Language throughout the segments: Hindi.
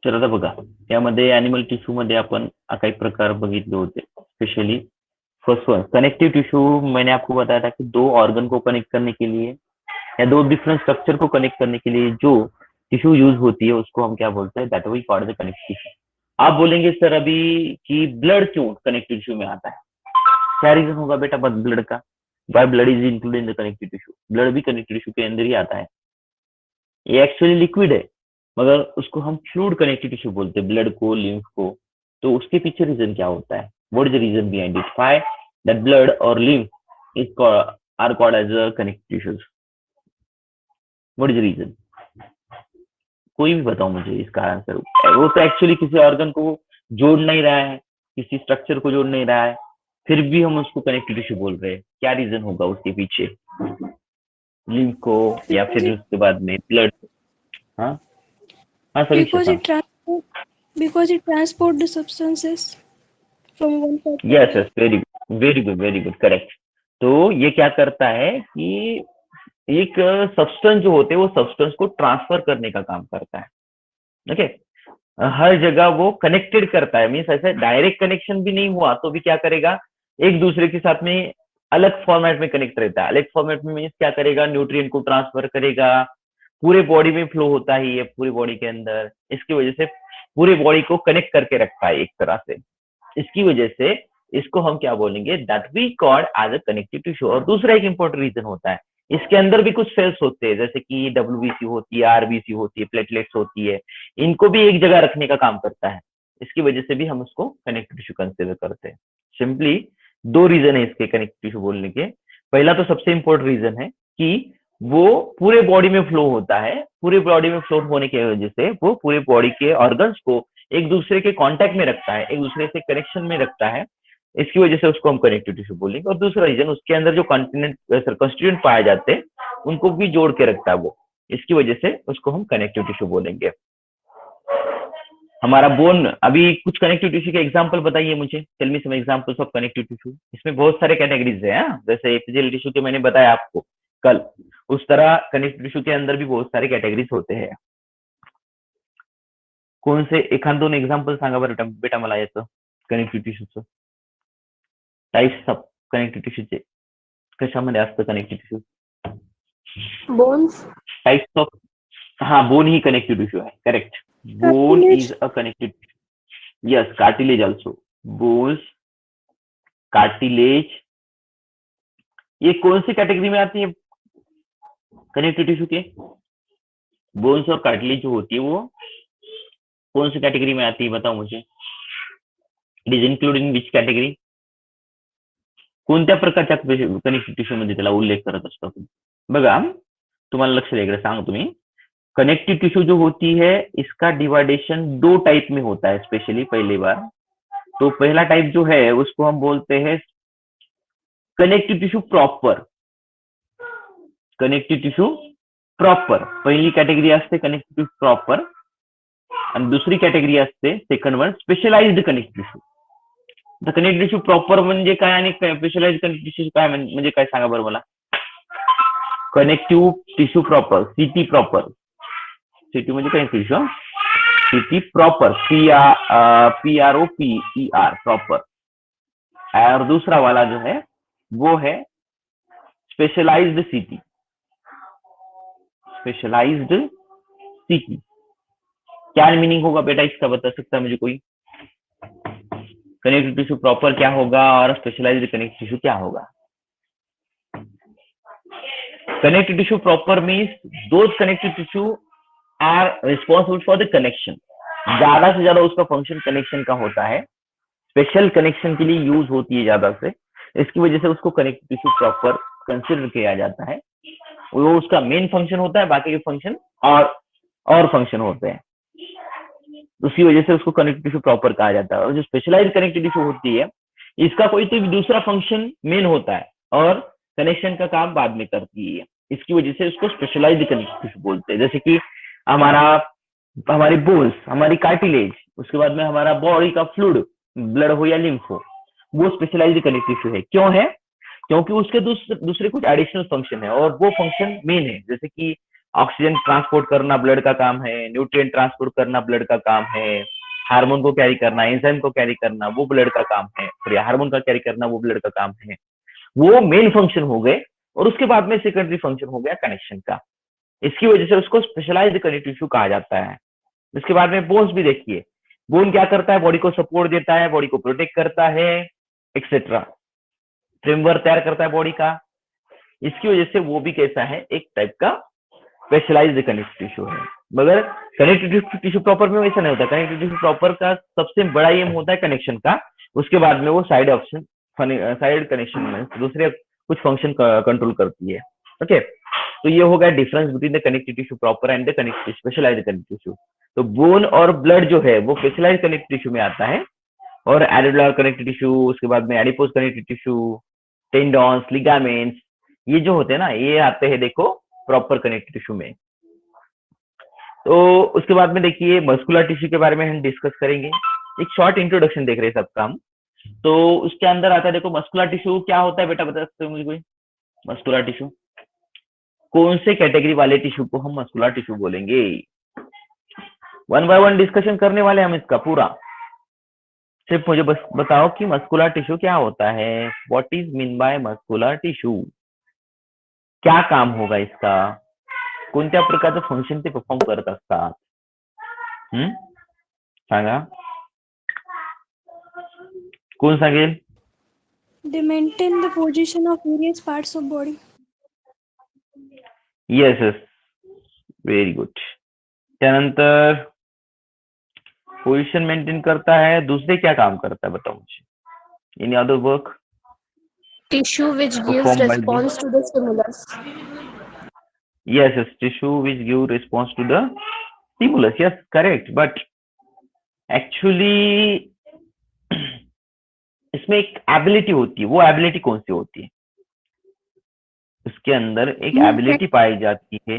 तर आता बघा, यामध्ये अॅनिमल टिश्यू मध्ये आपण काही प्रकार बघितले होते. Specially first one connective tissue. मैंने आपको बताया था कि दो ऑर्गन को कनेक्ट करने के लिए या दो डिफरेंट स्ट्रक्चर को कनेक्ट करने के लिए जो टिश्यू यूज होती है उसको हम क्या बोलते हैं, that we called the connective tissue. आप बोलेंगे सर अभी कि ब्लड क्यों कनेक्टिव टिश्यू में आता है, क्या रीजन होगा बेटा ब्लड का? Why blood is included in the connective tissue? Blood भी कनेक्टिव टिश्यू के अंदर ही आता है. ये एक्चुअली लिक्विड है, मगर उसको हम फ्लूइड कनेक्टिव टिश्यू बोलते हैं, ब्लड को, लिम्फ को. तो उसके पीछे रीजन क्या होता है? What is the reason behind it? Why that blood और lymph is are called as a connective tissues? What is the reason? कोई भी बताओ मुझे इसका आंसर. वो तो एक्चुअली किसी ऑर्गन को जोड़ नहीं रहा है, किसी स्ट्रक्चर को जोड़ नहीं रहा है, फिर भी हम उसको कनेक्टिव टिश्यू बोल रहे हैं. क्या रीजन होगा उसके पीछे? लिम्फ को या because फिर it उसके बाद में ब्लड? हाँ हाँ समीक्षा because हाँ. it transport because it transport the substances from one part to yes other. Yes, very good very good very good, correct. तो ये क्या करता है कि एक सब्सटेंस जो होते हैं वो सब्सटेंस को ट्रांसफर करने का काम करता है. ओके. हर जगह वो कनेक्टेड करता है, मीन्स ऐसे डायरेक्ट कनेक्शन भी नहीं हुआ तो भी क्या करेगा, एक दूसरे के साथ में अलग फॉर्मेट में कनेक्ट रहता है. अलग फॉर्मेट में मीन्स क्या करेगा, न्यूट्रिएंट को ट्रांसफर करेगा. पूरे बॉडी में फ्लो होता ही है, पूरी बॉडी के अंदर. इसकी वजह से पूरे बॉडी को कनेक्ट करके रखता है एक तरह से. इसकी वजह से इसको हम क्या बोलेंगे, that we called as a connective tissue. और दूसरा एक इंपॉर्टेंट रीजन होता है, इसके अंदर भी कुछ सेल्स होते हैं, जैसे कि डब्ल्यूबीसी होती है, आरबीसी होती है, प्लेटलेट्स होती है. इनको भी एक जगह रखने का काम करता है. इसकी वजह से भी हम उसको कनेक्टिव टिश्यू कंसिडर करते हैं. सिंपली दो रीजन है इसके कनेक्टिव टिश्यू बोलने के. पहला तो सबसे इंपॉर्टेंट रीजन है कि वो पूरे बॉडी में फ्लो होता है. पूरे बॉडी में फ्लो होने की वजह से वो पूरे बॉडी के ऑर्गन्स को एक दूसरे के कांटेक्ट में रखता है, एक दूसरे से कनेक्शन में रखता है. इसकी वजह से उसको हम कनेक्टिव टिश्यू बोलेंगे. और दूसरा रीजन, उसके अंदर जो कंस्टिट्यूएंट पाए जाते हैं उनको भी जोड़ के रखता है वो. इसकी वजह से उसको हम कनेक्टिव टिश्यू बोलेंगे. हमारा बोन, अभी कुछ कनेक्टिव टिश्यू के एग्जांपल बताइए मुझे. Tell me some examples of connective tissue. इसमें बहुत सारे कैटेगरीज है. जैसे एपिथेलियल टिश्यू के मैंने बताया आपको कल, उस तरह कनेक्टिव टिश्यू के अंदर भी बहुत सारे कैटेगरीज होते हैं. कोण से एखाद दोन एक्झाम्पल सांगा बरं बेटा मला याचं, कनेक्टिव्ह टिश्यूचं टाइप्स ऑफ कनेक्टिव्ह टिश्यूचे. कशामध्ये असतं connective tissue? Bones, types of. हा, बोन ही कनेक्टिव्ह टिश्यू आहे, correct. Bone cartilage, is a connective. Yes, cartilage also. Bones, cartilage, ये कौन सी कैटेगरी में आती है कनेक्टिव टिश्यू के? बोन्स और कार्टिलेज जो होती है वो कौन सी कैटेगरी में आती है, बताओ मुझे. It is included in which category? कोणत्या प्रकारच्या कनेक्टिव्ह टिश्यू मध्ये त्याला उल्लेख करत असतो आपण? बघा, तुम्हाला लक्ष द्यायला सांगतो मी. कनेक्टिव टिश्यू जो होती है इसका डिवाइडेशन दो टाइप में होता है स्पेशली पहली बार. तो पहला टाइप जो है उसको हम बोलते हैं connective tissue proper. Connective tissue proper पहिली कॅटेगरी असते कनेक्टिव टिश्यू प्रॉपर. आणि दुसरी कॅटेगरी असते second one specialized connective tissue. तर कनेक्टिव्ह टिश्यू प्रॉपर म्हणजे काय आणि स्पेशलाइज्ड कनेक्टिव्ह टिश्यू काय म्हणजे काय सांगा बरं मला. कनेक्टिव्ह टिश्यू प्रॉपर, सीटी प्रॉपर. सीटी म्हणजे कनेक्टिव्ह टिश्यू, सीटी प्रॉपर, PROPER प्रॉपर. और दूसरा वाला जो है वो है स्पेशलाइज्ड सीटी. स्पेशलाइज्ड सीटी क्या मीनिंग होगा बेटा इसका, बता सकता है मुझे कोई? कनेक्टिव टिश्यू प्रॉपर क्या होगा और स्पेशलाइज्ड कनेक्टिव टिश्यू क्या होगा? Connective tissue proper means those connective tissue are responsible for the connection. ज्यादा से ज्यादा उसका फंक्शन कनेक्शन का होता है, स्पेशल कनेक्शन के लिए यूज होती है ज्यादा से. इसकी वजह से उसको कनेक्टिव टिश्यू प्रॉपर कंसिडर किया जाता है. वो उसका मेन फंक्शन होता है, बाकी के फंक्शन और फंक्शन होते हैं. उसी वजह से उसको कनेक्टिव टिश्यू प्रॉपर कहा जाता है. और जो स्पेशलाइज्ड कनेक्टिव टिश्यू होती है इसका कोई तो दूसरा फंक्शन मेन होता है और कनेक्शन का काम बाद में करती है. इसकी वजह से उसको स्पेशलाइज्ड कनेक्टिव टिश्यू बोलते हैं. जैसे कि हमारी बोन्स, हमारी कार्टिलेज, उसके बाद में हमारा बॉडी का फ्लूइड, ब्लड हो या लिम्फ हो, वो स्पेशलाइज्ड कनेक्टिव टिश्यू है. क्यों है? क्योंकि उसके दूसरे कुछ एडिशनल फंक्शन है और वो फंक्शन मेन है. जैसे कि ऑक्सीजन ट्रांसपोर्ट करना ब्लड का काम है, न्यूट्रिएंट ट्रांसपोर्ट करना ब्लड का काम है, हार्मोन को कैरी करना, एंजाइम को कैरी करना वो ब्लड का काम है, सॉरी हार्मोन का कैरी करना वो ब्लड का काम है। वो मेन फंक्शन हो गए, और उसके बाद में सेकेंडरी फंक्शन हो गया कनेक्शन का। इसकी वजह से उसको स्पेशलाइज्ड कनेक्टिव टिश्यू कहा जाता है। इसके बाद में बोन्स भी देखिए, बोन क्या करता है, बॉडी को सपोर्ट देता है, बॉडी को प्रोटेक्ट करता है, एक्सेट्रा, फ्रेमवर्क तैयार करता है बॉडी का। इसकी वजह से वो भी कैसा है, एक टाइप का स्पेशलाइज्ड कनेक्टिव टिश्यू है। मगर कनेक्टिव टिश्यू प्रॉपर में वैसा नहीं होता। कनेक्टिव टिश्यू प्रॉपर का सबसे बड़ा एम होता है कनेक्शन का, उसके बाद में वो साइड ऑप्शन, साइड कनेक्शन में दूसरे कुछ फंक्शन कंट्रोल करती है। ओके, तो ये हो गया difference between the connective tissue proper and the connective specialized connective tissue. तो बोन और ब्लड जो है वो स्पेशलाइज्ड कनेक्टिव टिश्यू में आता है, और एडिकुलर कनेक्टिव टिश्यू, उसके बाद में एडिपोज कनेक्टिव टिश्यू, टेंडॉन्स, लिगामेंट्स, ये जो होते हैं ना, ये आते हैं देखो प्रॉपर कनेक्टिव टिश्यू में। तो उसके बाद में देखिए मस्कुलर टिश्यू के बारे में हम डिस्कस करेंगे। एक शॉर्ट इंट्रोडक्शन देख रहे हैं सबका हम। तो उसके अंदर आता है देखो मस्कुलर टिश्यू क्या होता है, बेटा बता सकते हो मुझे कोई? मस्कुलर टिश्यू कौन से कैटेगरी वाले टिश्यू को हम मस्कुलर टिश्यू बोलेंगे? वन बाय वन डिस्कशन करने वाले हम इसका पूरा। सिर्फ मुझे बस बताओ कि मस्कुलर टिश्यू क्या होता है, what is mean by muscular tissue, क्या काम होगा इसका, कोणत्या प्रकारचं फंक्शन ते परफॉर्म करत असतात, सांगा, कोण सांगेल? They maintain the position of various parts of body. Yes yes, very good. त्यानंतर पोजीशन मेंटेन करता है, दूसरे क्या काम करता है बताओ मुझे? Any other work? Tissue which gives Performed by the- response to the stimulus. Yes, yes, tissue which give response to the stimulus. Yes, correct. But actually इसमें एक एबिलिटी होती है, वो एबिलिटी कौन सी होती है? उसके अंदर एक एबिलिटी पाई जाती है,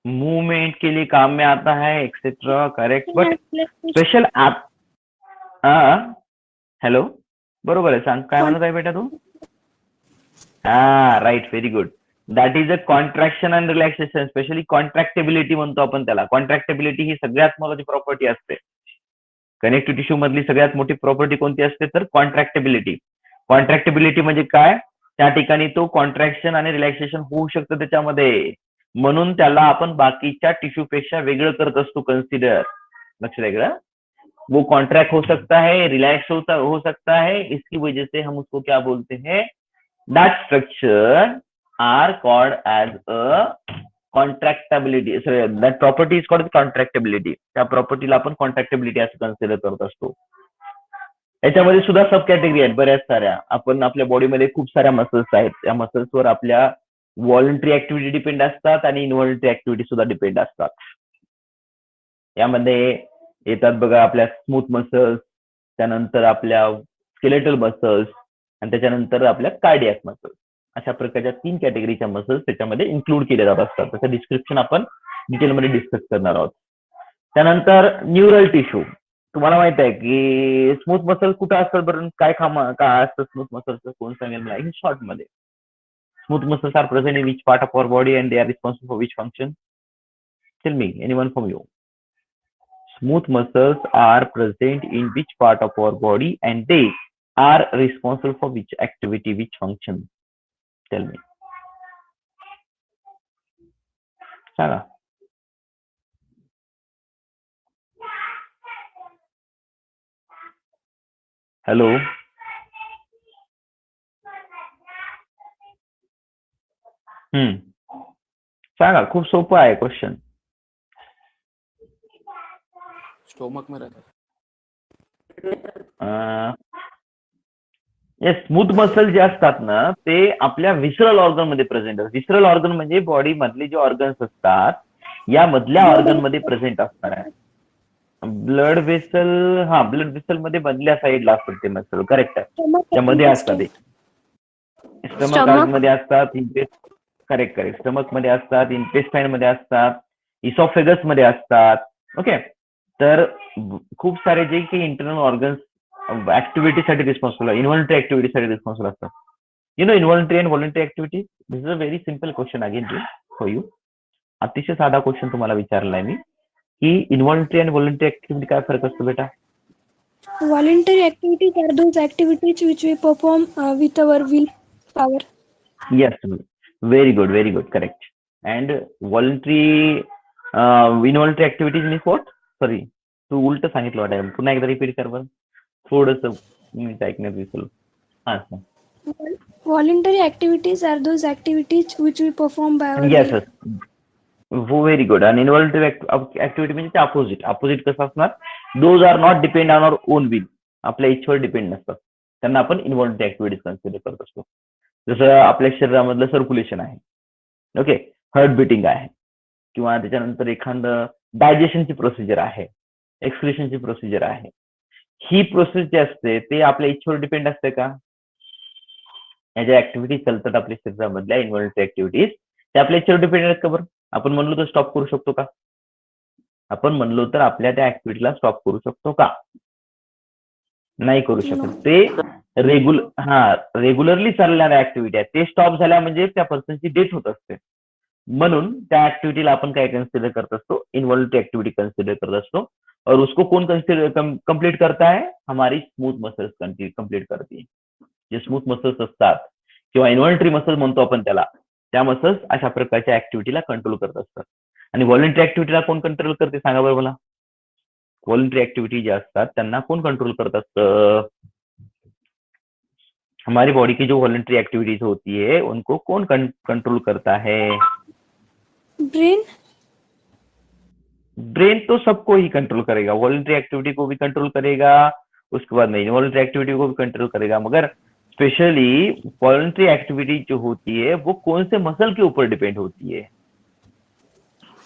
मूवमेंट के लिए काम में आता है, etcetera, correct. But special app, hello, बरोबर आहे, सांग काय म्हणत आहे बेटा तू? Right, very good. That is a contraction and relaxation, specially contractability म्हणतो आपण त्याला. कॉन्ट्रॅक्टेबिलिटी ही सगळ्यात महत्वाची प्रॉपर्टी असते. कनेक्टिव्ह टिश्यू मधली सगळ्यात मोठी प्रॉपर्टी कोणती असते तर कॉन्ट्रॅक्टेबिलिटी. कॉन्ट्रॅक्टेबिलिटी म्हणजे काय, त्या ठिकाणी तो कॉन्ट्रॅक्शन आणि रिलॅक्सेशन होऊ शकतं त्याच्यामध्ये, म्हणून त्याला आपण बाकीच्या टिश्यू पेक्षा वेगळं करत असतो कन्सिडर, लक्ष वेगळं। वो कॉन्ट्रैक्ट हो सकता है, रिलैक्स हो सकता है, इसकी वजह से हम उसको क्या बोलते हैं, that structure are called as a contractability, sorry that property is called contractability. त्या प्रॉपर्टीला आपण कॉन्ट्रॅक्टेबिलिटी असं कन्सिडर करत असतो। याच्यामध्ये सुद्धा सब कॅटेगरी आहेत बऱ्याच साऱ्या। आपण आपल्या बॉडीमध्ये खूप साऱ्या मसल्स आहेत, त्या मसल्सवर आपल्या व्हॉलंटरी ऍक्टिव्हिटी डिपेंड असतात आणि इनव्हॉलंटरी ऍक्टिव्हिटी सुद्धा डिपेंड असतात। यामध्ये येतात बघा आपल्या स्मूथ मसल्स, त्यानंतर आपल्या स्केलेटल मसल्स, आणि त्याच्यानंतर आपल्या कार्डियक मसल्स, अशा प्रकारच्या 3 कॅटेगरीच्या मसल्स त्याच्यामध्ये इन्क्लूड केले जात असतात। त्याचं डिस्क्रिप्शन आपण डिटेलमध्ये डिस्कस करणार आहोत। त्यानंतर न्यूरल टिश्यू, तुम्हाला माहित आहे की स्मूथ मसल कुठं असतात बरं, काय काय असतं स्मूथ मसलचं, कोण सांगेल मला इन शॉर्ट मध्ये? Smooth muscles are present in which part of our body and they are responsible for which function? Tell me, anyone from you. Smooth muscles are present in which part of our body and they are responsible for which activity, which function? Tell me. सांगा. हॅलो, सांगा, खूप सोपं आहे क्वेश्चन. स्टोमक में रहता येस, स्मूथ मसल जे असतात ना ते आपल्या विसरल ऑर्गन मध्ये प्रेझेंट असतात. विसरल ऑर्गन म्हणजे बॉडी मधले जे ऑर्गन्स असतात या मधल्या ऑर्गन मध्ये प्रेझेंट असणार आहे. ब्लड वेसल, ब्लड वेसल मध्ये मधल्या साईडला असतात ते मसल, करेक्ट आहे, त्यामध्ये असतात. स्टमक मध्ये असतात, करेक्ट, स्टमक मध्ये असतात, इंटेस्टाईन मध्ये असतात, इसॉफेगस मध्ये असतात. ओके, तर खूप सारे जे काही इंटरनल ऑर्गन्स ऍक्टिव्हिटीसाठी रिस्पॉन्सिबल, इन्व्हॉलंटरी ऍक्टिव्हिटीसाठी रिस्पॉन्सिबल असतात. You know involuntary and voluntary activity, this is a very simple question again for you. अतिशय साधा क्वेश्चन तुम्हाला विचारलाय मी की इन्व्हॉल्युंटरी आणि व्हॉलंटरी ऍक्टिव्हिटी काय फरक असतो बेटा? Voluntary activities are those activities which we perform with our willpower. Yes, very good, correct. And voluntary, involuntary activities means what? Sorry, तू उलट सांगितलं वाटायला. पुन्हा एकदा रिपीट कर बरं. थोडंसं मी ऐकण्यात विसरलो. हा सांग. Voluntary activities are those activities which we perform by our Yes, will. yes. Very good. आणि इन्व्हॉल्युंटरी ऍक्टिव्हिटी म्हणजे अपोजिट कसं असणार? Those are not depend on our own will. आपल्या इच्छेवर डिपेंड नसतात. त्यांना आपण इन्व्हॉल्युंटरी ऍक्टिव्हिटीज कन्सिडर करत असतो. जसं आपल्या शरीरामधलं सर्क्युलेशन आहे, ओके, हार्ट बिटिंग आहे, किंवा त्याच्यानंतर एखादं डायजेशनची प्रोसिजर आहे, एक्सक्रिशनची प्रोसिजर आहे. ही प्रोसेस जी असते ते आपल्या इच्छेवर डिपेंड असते का? या ज्या ऍक्टिव्हिटीज चालतात आपल्या शरीरामधल्या इन्व्हॉल्युंटरी ऍक्टिव्हिटीज, त्या आपल्या इच्छेवर डिपेंड आहेत का बरं? आपण म्हणलो तर स्टॉप करू शकतो का? आपण म्हणलो तर आपल्या त्या ऍक्टिव्हिटीला स्टॉप करू शकतो का? नाही करू शकत. ते रेग्युलरली चालणाऱ्या ऍक्टिव्हिटी आहेत. ते स्टॉप झाल्या म्हणजे त्या पर्सनची डेथ होत असते. म्हणून त्या ऍक्टिव्हिटीला आपण काय कन्सिडर करत असतो? इन्व्हॉल्युंटरी ऍक्टिव्हिटी कन्सिडर करत असतो. और उसको कौन कंप्लीट करता है? हमारी स्मूथ मसल्स कंप्लीट करते हैं. जे स्मूथ मसल्स असतात किंवा इन्व्हॉल्युंटरी मसल्स म्हणतो आपण त्याला, त्या मसल्स अशा प्रकारच्या ऍक्टिव्हिटीला कंट्रोल करत असतात. आणि व्हॉलंटरी ऍक्टिव्हिटीला कोण कंट्रोल करते सांगा बरं मला? व्हॉलंटरी ऍक्टिव्हिटी ज्या असतात त्यांना कोण कंट्रोल करत असतं? हमारी बॉडी की जो वॉलंटरी एक्टिविटीज होती है उनको कौन कंट्रोल करता है? Brain. ब्रेन तो सबको ही कंट्रोल करेगा. वॉलंटरी एक्टिविटी को भी कंट्रोल करेगा, उसके बाद में इनवॉलंटरी एक्टिविटी को भी कंट्रोल करेगा. मगर स्पेशली वॉलंटरी एक्टिविटी जो होती है वो कौन से मसल के ऊपर डिपेंड होती है?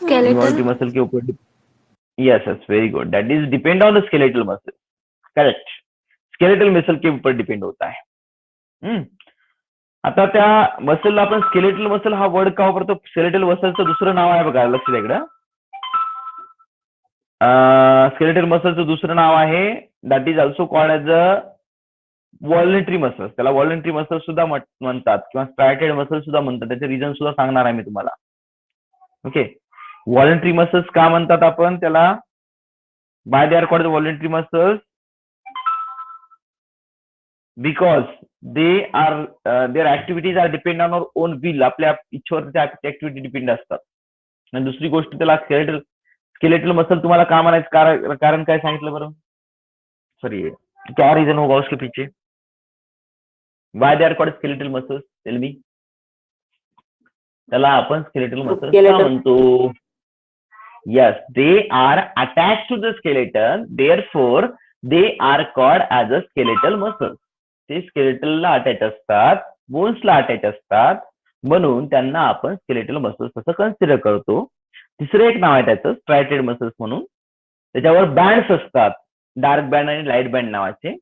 इन्वॉल्टरी Skeletal. मसल के ऊपर. Yes yes, very good. That is depend on the skeletal muscle. Correct. Skeletal muscle के ऊपर डिपेंड होता है. आता त्या मसलला आपण स्केलेटल मसल हा वर्ड का वापरतो? स्केलेटल मसलचं दुसरं नाव आहे बघा, लक्ष द्या इकडं. स्केलेटल मसलचं दुसरं नाव आहे, that is also called as a voluntary muscle. त्याला व्हॉलंटरी मसल सुद्धा म्हणतात किंवा स्ट्रायटेड मसल सुद्धा म्हणतात. त्याचे रिझन सुद्धा सांगणार आहे मी तुम्हाला. ओके, व्हॉलंटरी मसल्स का म्हणतात आपण त्याला? By they are called voluntary muscles because their activities are depend on our own will. आपल्या इच्छेवर त्या ऍक्टिव्हिटी डिपेंड असतात. आणि दुसरी गोष्ट त्याला स्केलेटल मसल तुम्हाला का म्हणायचं कारण काय सांगितलं बरं? सॉरी, क्या रीजन होगा उसके पीछे? Why they are called skeletal muscles? Tell me. त्याला आपण स्केलेटल मसल्स का म्हणतो? Yes, they are attach to the skeleton, therefore they are called as a skeletal muscles. ते स्केलेटलला अटॅच असतात, बोन्सला अटॅच असतात, म्हणून त्यांना आपण स्केलेटल मसल्स असं कन्सिडर करतो. तिसरं एक नाव आहे त्याचं स्ट्रायटेड मसल्स म्हणून. त्याच्यावर बँड्स असतात, डार्क बँड आणि लाईट बँड नावाचे.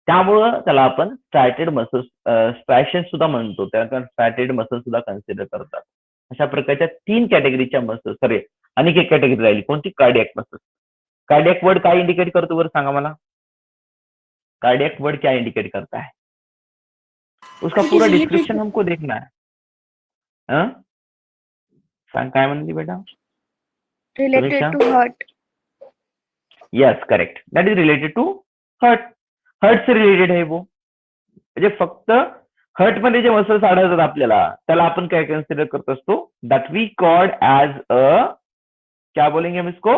त्यामुळं त्याला आपण स्ट्रायटेड मसल्स, स्ट्रायशन सुद्धा म्हणतो. त्याला स्ट्रायटेड मसल्स सुद्धा कन्सिडर करतात. अशा प्रकारच्या 3 कॅटेगरीच्या मसल्स. सॉरी, आणखी एक कॅटेगरी राहिली, कोणती? Cardiac muscles. कार्डियक वर्ड काय इंडिकेट करतो बरं सांगा मला? कार्डियक वर्ड क्या इंडिकेट करता है? उसका It is पूरा related डिस्क्रिप्शन to हमको देखना है. सांग काय म्हणली बेटा? Related to heart. Yes, correct. That is related to heart. Heart से रिलेटेड है वो. म्हणजे फक्त हर्ट मध्ये जे मसल्स आढळतात आपल्याला त्याला आपण काय कन्सिडर करत असतो? That we called as a, क्या बोलेंगे हम इसको?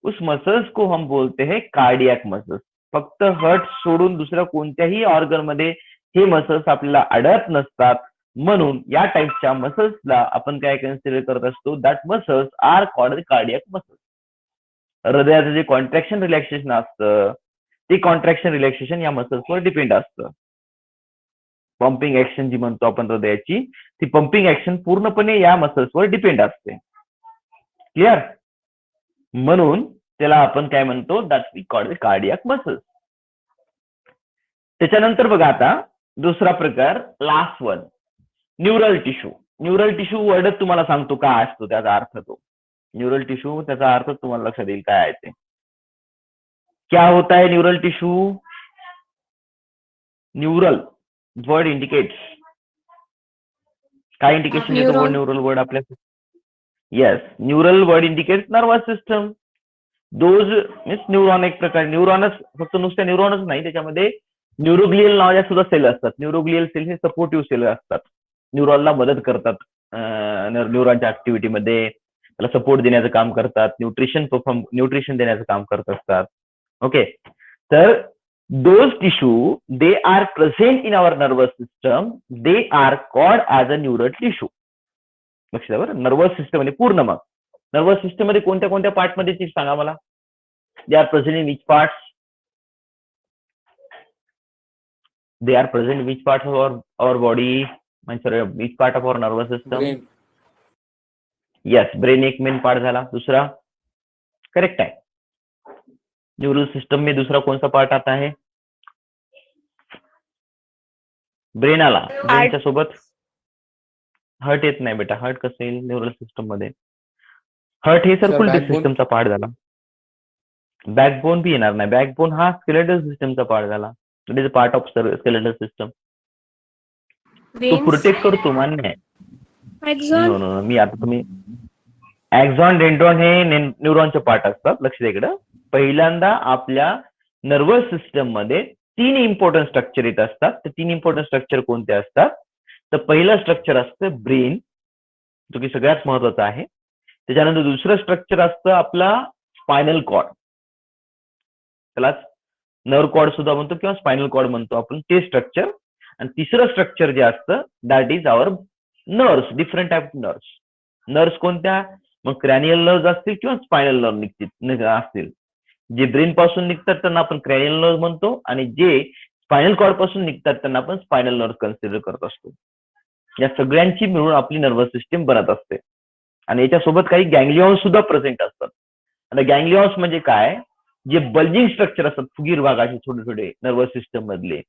उस मसल्स को हम बोलते हैं कार्डियक मसल्स. फक्त हर्ट सोडून दुसऱ्या कोणत्याही ऑर्गन मध्ये हे मसल्स आपल्याला आढळत नसतात. म्हणून या टाइपच्या मसल्सला आपण काय कन्सिडर करत असतो? That muscles are called cardiac muscles. हृदयाचं जे कॉन्ट्रॅक्शन रिलॅक्सेशन असतं ते कॉन्ट्रॅक्शन रिलॅक्सेशन या मसल्सवर डिपेंड असतं. पंपिंग ऍक्शन जी म्हणतो आपण हृदयाची, ती पंपिंग ऍक्शन पूर्णपणे या मसल्सवर डिपेंड असते. क्लिअर? म्हणून त्याला आपण काय म्हणतो? That we called cardiac muscles. त्याच्यानंतर बघा आता दुसरा प्रकार, last one, neural tissue. Neural tissue word तुम्हाला सांगतो काय असतो, त्याचा अर्थ तो. न्यूरल टिश्यू, त्याचा अर्थ तुम्हाला लक्षात येईल काय आहे ते. क्या होता है neural tissue? Neural word indicates काय इंडिकेशन देतो? Neuron. न्यूरल वर्ड आपल्या yes, neural word indicates nervous system. Those means neuron एक प्रकार, न्यूरॉनच फक्त नुसत्या न्यूरॉनच नाही, त्याच्यामध्ये न्यूरोग्लियल नावाच्या सुद्धा सेल असतात. न्यूरोग्लियल सेल हे सपोर्टिव्ह सेल असतात, न्यूरॉनला मदत करतात न्यूरॉनच्या ऍक्टिव्हिटीमध्ये, त्याला सपोर्ट देण्याचं काम करतात, न्यूट्रिशन देण्याचं काम करत असतात. ओके, तर those tissue they are present in our nervous system, they are called as a neural tissue. लक्षात आहे बरं, नर्वस सिस्टम म्हणजे पूर्ण. मग नर्वस सिस्टम मध्ये कोणत्या कोणत्या पार्ट मध्ये ती सांगा मला. They are present in which parts, they are present which part of our body, म्हणजे which part of our nervous system. Brain. Yes, brain एक मेन पार्ट झाला. दुसरा करेक्ट आहे. न्यूरल सिस्टम में दूसरा कौन सा पार्ट आता है. ब्रेन आला, ब्रेनच्या सोबत हार्ट येत नाही बेटा. हार्ट कसं येईल न्यूरल सिस्टम मध्ये. हार्ट हे सर्क्युलेटरी backbone. सिस्टमचा पार्ट झाला. बॅकबोन बी येणार नाही. बॅकबोन हा स्केलेटल सिस्टमचा पार्ट झाला. It is a part of skeletal system. तो प्रोटेक्ट करतो, मान्य आहे. Axon. नो नो, मी आता तुम्ही ऍक्झॉन डेंड्रॉन हे न्यूरॉनचे पार्ट असतात. लक्ष द्या इकडं. पहिल्यांदा आपल्या नर्वस सिस्टम मध्ये 3 इम्पॉर्टंट स्ट्रक्चर येत असतात. ते 3 इम्पॉर्टंट स्ट्रक्चर कोणते असतात. तर पहिलं स्ट्रक्चर असतं ब्रेन, जो की सगळ्यात महत्वाचा आहे. त्याच्यानंतर दुसरं स्ट्रक्चर असतं आपला स्पायनल कॉर्ड, त्यालाच नर्व कॉर्ड सुद्धा म्हणतो किंवा स्पायनल कॉर्ड म्हणतो आपण, ते स्ट्रक्चर. आणि तिसरं स्ट्रक्चर जे असतं that is our nerves, different type of nerves. Nerves कोणत्या, मग क्रॅनियल नर्व्स असतील किंवा स्पायनल नर्व असतील. जे ब्रेन पासून निघतात त्यांना आपण क्रॅनियल नर्व्ह म्हणतो, आणि जे स्पायनल कॉर्ड पासून निघतात त्यांना आपण स्पायनल नर्व्ह कन्सिडर करत असतो. या सगळ्यांची मिळून आपली नर्वस सिस्टीम बनत असते. आणि याच्यासोबत काही गँग्लिऑन्स सुद्धा प्रेझेंट असतात. आता गँग्लिऑन्स म्हणजे काय, जे बल्जिंग स्ट्रक्चर असतात फुगीर भागाचे छोटे छोटे नर्वस सिस्टम मधले,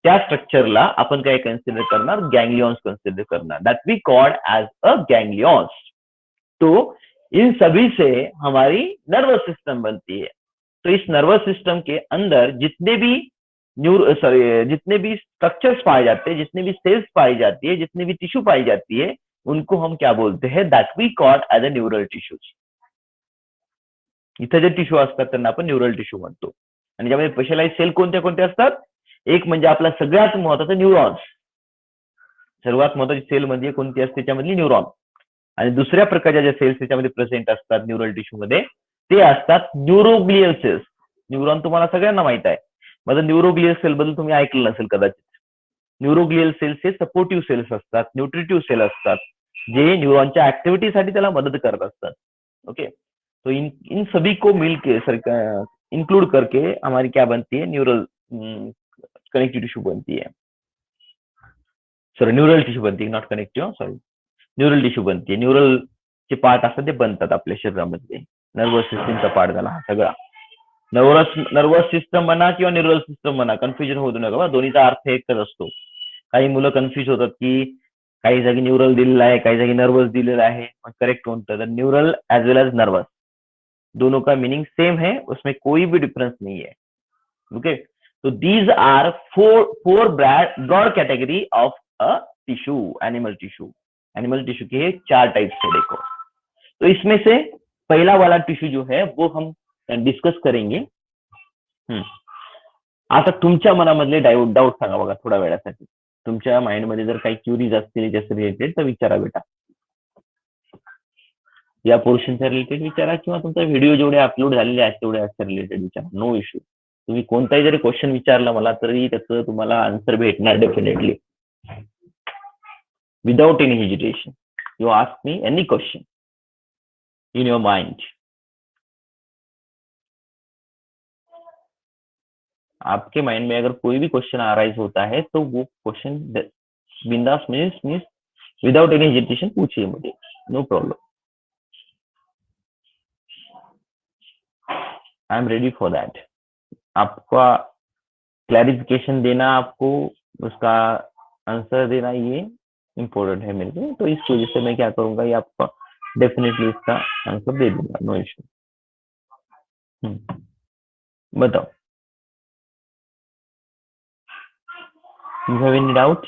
त्या स्ट्रक्चरला आपण काय कन्सिडर करणार, गैंग्लियंस कन्सिडर करना, that we called as a ganglions. तो इन सभी से हमारी नर्वस सिस्टम बनती है. तो इस नर्वस सिस्टम के अंदर जितने भी स्ट्रक्चर्स पाए जाते हैं, जितने भी सेल्स पाई जाती है, जितनी भी टिश्यू पाई जाती है, उनको हम क्या बोलते हैं, that we called as a neural tissues. इथे जे टिश्यू असतात त्यांना आपण न्यूरल टिश्यू म्हणतो. आणि ज्यामध्ये स्पेशलाइज सेल कोणत्या कोणत्या असतात, एक म्हणजे आपला सगळ्यात महत्वाचा न्यूरॉन्स. सर्वात महत्वाची सेल म्हणजे कोणती असते, त्याच्यामधली न्यूरॉन. आणि दुसऱ्या प्रकारच्या ज्या सेल्स त्याच्यामध्ये प्रेझेंट असतात न्यूरल टिश्यू मध्ये, ते असतात न्यूरोग्लियल सेल्स. न्यूरॉन तुम्हाला सगळ्यांना माहित आहे. माझं न्यूरोग्लियल सेल बद्दल तुम्ही ऐकलं नसेल कदाचित. न्यूरोग्लियल सेल्स हे सपोर्टिव्ह सेल्स असतात, न्यूट्रिटिव्ह सेल असतात, जे न्यूरॉनच्या ऍक्टिव्हिटीसाठी त्याला मदत करत असतात. ओके, तो इन सभी को मिलके इंक्लूड करके हमारी क्या बनती है, न्यूरल कनेक्टिव टिश्यू बनती है. सॉरी, न्यूरल टिश्यू बनती है, not connective, sorry, neural tissue बनती है. न्यूरल चे पार्ट असतात ते बनतात आपल्या शरीरामध्ये. नर्वस सिस्टीमचा पार्ट झाला हा सगळा. नर्वस सिस्टम म्हणा किंवा न्यूरल सिस्टम म्हणा, कन्फ्युजन होऊ नका, दोन्हीचा अर्थ एकच असतो. काही मुलं कन्फ्युज होतात की काही जागी न्यूरल दिलेला आहे, काही जागी नर्वस दिलेला आहे. करेक्ट कोणतं, तर neural as well as nervous, दोनों का मीनिंग सेम है, उसमें कोई भी डिफरेंस नहीं है. ओके, तो these are four broad category of a tissue, animal tissue. Animal tissue के 4 टाइप्स है देखो. तो इसमें से पहला वाला टिश्यू जो है वो हम डिस्कस करेंगे. आता तुमच्या मनामधले डाऊट सांगा बघा थोड्या वेळासाठी. तुमच्या माइंड मध्ये जर काही क्युरीज असतील त्याच्या रिलेटेड तर विचारा बेटा. या पोर्शनच्या रिलेटेड विचारा, किंवा तुमचा व्हिडिओ जेवढे अपलोड झालेले आहेत तेवढे असच्या रिलेटेड विचारा. No issue. तुम्ही कोणताही जरी क्वेश्चन विचारला मला तरी त्याचं तुम्हाला आन्सर भेटणार definitely. Without any hesitation you ask me any question in your mind. आपके माइंड में अगर कोई भी क्वेश्चन अराइज होता है तो वो क्वेश्चन बिंदास मीन्स विदाउट एनी हेजिटेशन पूछिए मुझे, no problem. I am ready for that. आपका क्लैरिफिकेशन देना, आपको उसका आंसर देना, ये इम्पोर्टेंट है मेरे लिए. तो इस वजह से मैं क्या करूंगा, ये आपका डेफिनेटली इसका आंसर दे दूंगा, नो इश्यू. बताओ, you have any doubt?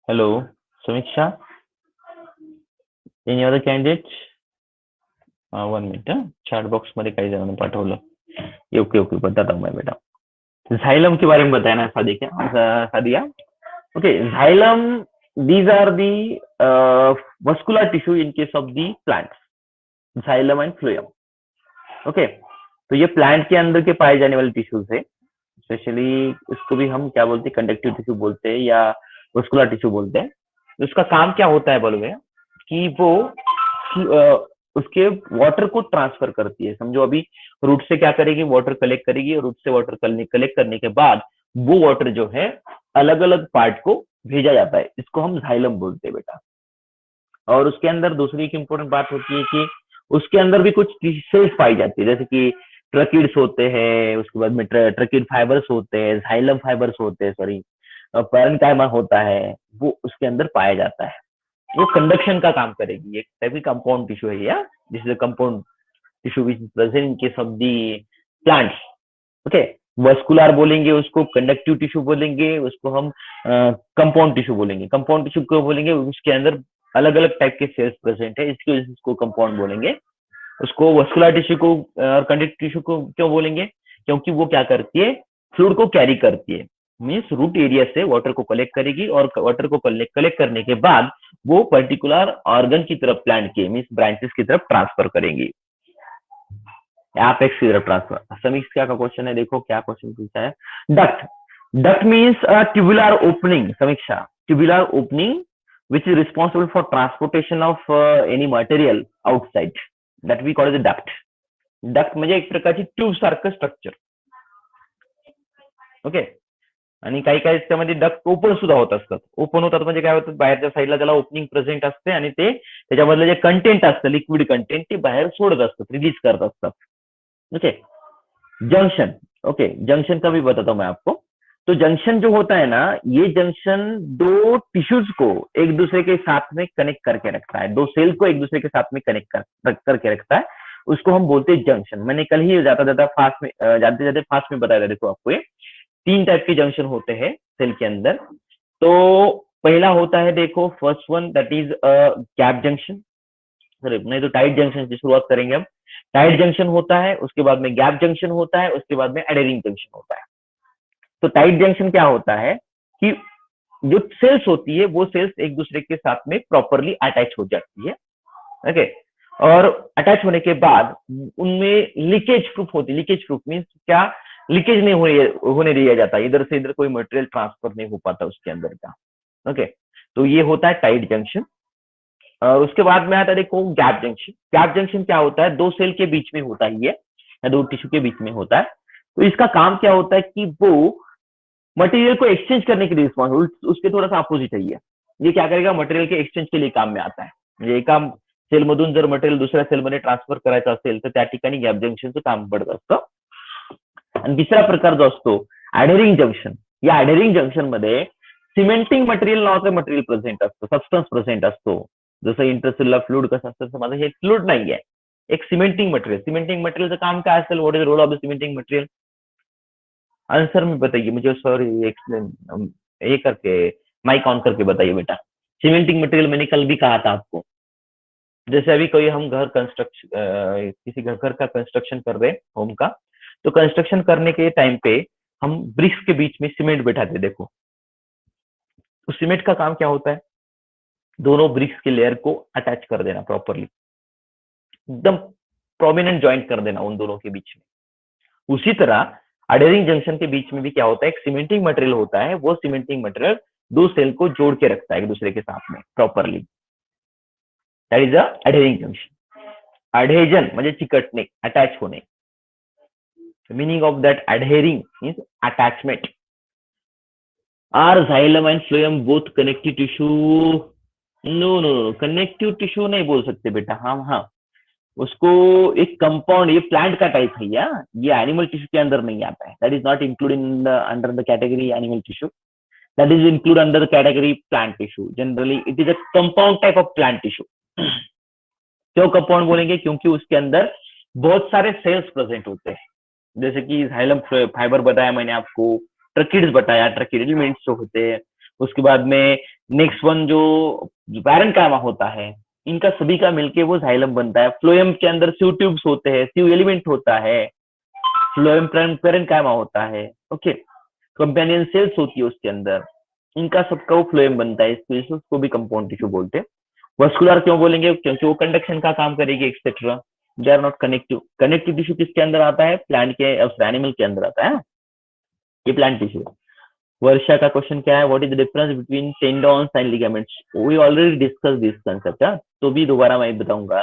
Hello Samiksha, any other candidate? One minute, chat box मध्ये काही जणांनी पाठवलं. ओके ओके, बताता हूँ मैं बेटा. Xylem के बारे में बताया ना Sadia. Okay, xylem, these are the muscular tissue in case of the plants, xylem and phloem. Okay, तो ये प्लांट के अंदर के पाए जाने वाले टिश्यूज है. स्पेशली इसको भी हम क्या बोलते हैं, कंडक्टिव टिश्यू बोलते हैं या मस्कुलर टिश्यू बोलते हैं. तो इसका काम क्या होता है बोलोगे कि वो उसके वाटर को ट्रांसफर करती है. समझो अभी रूट से क्या करेगी, वाटर कलेक्ट करेगी, और रूट से वाटर कलेक्ट करने के बाद वो वाटर जो है अलग अलग पार्ट को भेजा जाता है. इसको हम जाइलम बोलते हैं बेटा. और उसके अंदर दूसरी एक इंपॉर्टेंट बात होती है कि उसके अंदर भी कुछ सेल्स पाई जाती है, जैसे कि ट्रकीड्स होते हैं, उसके बाद में ट्रकीड फाइबर्स होते हैं, जाइलम फाइबर्स होते हैं, सॉरी पैरेन्काइमा होता है, वो उसके अंदर पाया जाता है. वो कंडक्शन का काम करेगी. एक टाइप की कंपाउंड टिश्यू है या this is a compound tissue which is present in case of the plants. Okay, vascular बोलेंगे उसको, कंडक्टिव टिश्यू बोलेंगे उसको, हम कंपाउंड टिश्यू बोलेंगे. कंपाउंड टिश्यू को बोलेंगे उसके अंदर अलग अलग टाइप के सेल्स प्रेजेंट है, इसकी वजह से इसको कंपाउंड बोलेंगे. उसको वस्कुलर टिश्यू को और कंडक्टिव टिश्यू को क्यों बोलेंगे, क्योंकि वो क्या करती है, फ्लूइड को कैरी करती है. मीन्स रूट एरिया से वाटर को कलेक्ट करेगी, और वाटर को कलेक्ट करने के बाद वो पर्टिकुलर ऑर्गन की तरफ, प्लांट के मीन्स ब्रांचेस की तरफ ट्रांसफर करेंगी. एपेक्स की तरफ ट्रांसफर. समीक्षा का क्वेश्चन है, देखो क्या क्वेश्चन पूछा है. Duct. Duct means a tubular opening. Samiksha, tubular opening which is responsible for transportation of any material outside, that we call it the duct. Duct म्हणजे एक प्रकारची ट्यूब सारखं स्ट्रक्चर. ओके, आणि काही काही त्यामध्ये डक्ट ओपन सुद्धा होत असतात. ओपन होतात म्हणजे काय होतं, बाहेरच्या साईडला त्याला ओपनिंग प्रेझेंट असते आणि ते त्याच्यामधलं जे कंटेंट असतं, लिक्विड कंटेंट, ते बाहेर सोडत असतात, रिलीज करत असतात. Okay, junction. ओके, जंक्शन का भी बताता हूं मैं आपको. तो जंक्शन जो होता है ना, ये जंक्शन दो टिश्यूज को एक दूसरे के साथ में कनेक्ट करके रखता है, दो सेल को एक दूसरे के साथ में कनेक्ट करके रखता है, उसको हम बोलते हैं जंक्शन. मैंने कल ही जाते जाते फास्ट में बताया था. देखो आपको ये 3 टाइप के जंक्शन होते हैं सेल के अंदर. तो पहला होता है, देखो first one, that is gap junction. नहीं तो टाइट जंक्शन से शुरुआत करेंगे हम. टाइट जंक्शन होता है, उसके बाद में गैप जंक्शन होता है, उसके बाद में एडेरिंग जंक्शन होता है. तो टाइट जंक्शन क्या होता है कि जो सेल्स होती है वो सेल्स एक दूसरे के साथ में प्रॉपरली अटैच हो जाती है. ओके, और अटैच होने के बाद उनमें लीकेज प्रूफ होती है. लीकेज प्रूफ मीन्स क्या, लीकेज नहीं होने दिया जाता, इधर से इधर कोई मटेरियल ट्रांसफर नहीं हो पाता उसके अंदर का. ओके, तो ये होता है टाइट जंक्शन. और उसके बाद में आता है, देखो गैप जंक्शन. गैप जंक्शन क्या होता है, दो सेल के बीच में होता ही है या दो टिश्यू के बीच में होता है. तो इसका काम क्या होता है कि वो मटेरियल को एक्सचेंज करने के लिए रिस्पॉन्सिबल, उसके थोड़ा सा अपोजिट है. ये क्या करेगा, मटेरियल के एक्सचेंज के लिए काम में आता है. म्हणजे एका सेलमधून जर मटेरियल दुसऱ्या सेलमध्ये ट्रान्सफर करायचं असेल तर त्या ठिकाणी गॅप जंक्शनचं काम पडत असतं. आणि तिसरा प्रकार जो असतो ऍडहेरिंग जंक्शन. या ऍडहेरिंग जंक्शन मध्ये सिमेंटिंग मटेरियल नावाचं मटेरियल प्रेझेंट असतं, सबस्टन्स प्रेझेंट असतो. जसं इंटरसेल्युलर फ्लुइड कसं असतं, तसं माझं हे फ्लुइड नाहीये, एक सिमेंटिंग मटेरियल. सिमेंटिंग मटेरियलचं काम काय असेल, what is role of the cementing material? Answer में बताइए मुझे, सॉरी एक्सप्लेन ये करके माइक ऑन करके बताइए बेटा. सीमेंटिंग मटेरियल मैंने कल भी कहा था आपको. जैसे अभी कोई हम घर कंस्ट्रक्शन, किसी घर का कंस्ट्रक्शन कर रहे हैं होम का, तो कंस्ट्रक्शन करने के टाइम पे हम ब्रिक्स के बीच में सीमेंट बैठाते. देखो उस सीमेंट का काम क्या होता है, दोनों ब्रिक्स के लेयर को अटैच कर देना प्रॉपरली, एकदम प्रोमिनेंट ज्वाइंट कर देना उन दोनों के बीच में. उसी तरह एडहेरिंग जंक्शन के बीच में भी क्या होता है, एक सीमेंटिंग मटेरियल होता है. वो सीमेंटिंग मटेरियल दो सेल को जोड़ के रखता है एक दूसरे के साथ में properly. That is a adhering junction. Adhesion म्हणजे चिकटणे, अटॅच होणे. Meaning of that adhering means attachment. Are xylem and phloem both connective tissue? No no no, connective tissue नहीं बोल सकते बेटा. हाँ, उसको एक कंपाउंड, ये प्लांट का टाइप है या ये एनिमल टिश्यू के अंदर नहीं आता है. That is not include in under the category animal tissue. That is include under the category plant tissue. Generally it is a compound type of plant tissue. क्यों कंपाउंड बोलेंगे, क्योंकि उसके अंदर बहुत सारे सेल्स प्रेजेंट होते हैं. जैसे कि जाइलम फाइबर बताया मैंने आपको, ट्रकीड्स बताया, ट्रकीड एलिमेंट्स जो होते हैं, उसके बाद में नेक्स्ट वन जो पैरेन्काइमा होता है, इनका सभी का मिलके वो जाइलम बनता है। फ्लोएम के अंदर सिव ट्यूब्स होते हैं, सिव एलिमेंट होता है, फ्लोएम पैरेन्काइमा होता है। ओके, कंपेनियन सेल्स होती है उसके अंदर, इनका सबका वो फ्लोएम बनता है, इसको भी कंपाउंड टिश्यू बोलते हैं। वस्कुलर क्यों बोलेंगे? क्योंकि वो कंडक्शन का काम करेगी etcetera. They are not connective. Connective tissue किसके अंदर आता है? प्लांट के एनिमल के अंदर आता है, ये प्लांट टिश्यू। वर्षा का क्वेश्चन क्या है? What is the difference between tendons and ligaments? We already discuss this concept, तो भी दोबारा मैं बताऊंगा।